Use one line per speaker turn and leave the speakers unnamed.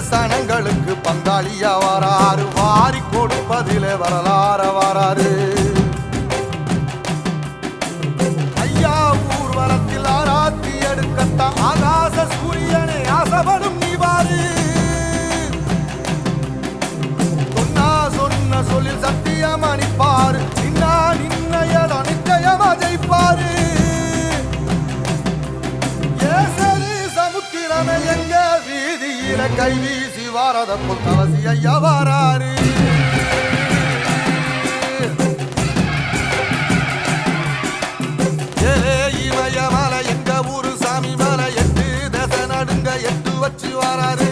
சனங்களுக்கு பங்காளியா வராரு, வாரி கொடுப்பதிலே வரலாற வராரு. ஐயா ஊர்வலத்தில் ஆராத்தி எடுக்கத்தான் ஆகாச சூரியனே ஆசைப்படும் நீவாரு. சொன்ன சொல்லில் சத்தியம் அணிப்பாரு, நின்னையட நிச்சயமா ஜெயிப்பாரு. சமுத்திரமே எங்க வீதியில கை வீசி வாரத புத்தவசி ஐயா வாராரு. இமய மலை எங்க ஊரு சாமி மலை, எட்டு தசை நடுங்க எட்டு வச்சு வாராரு.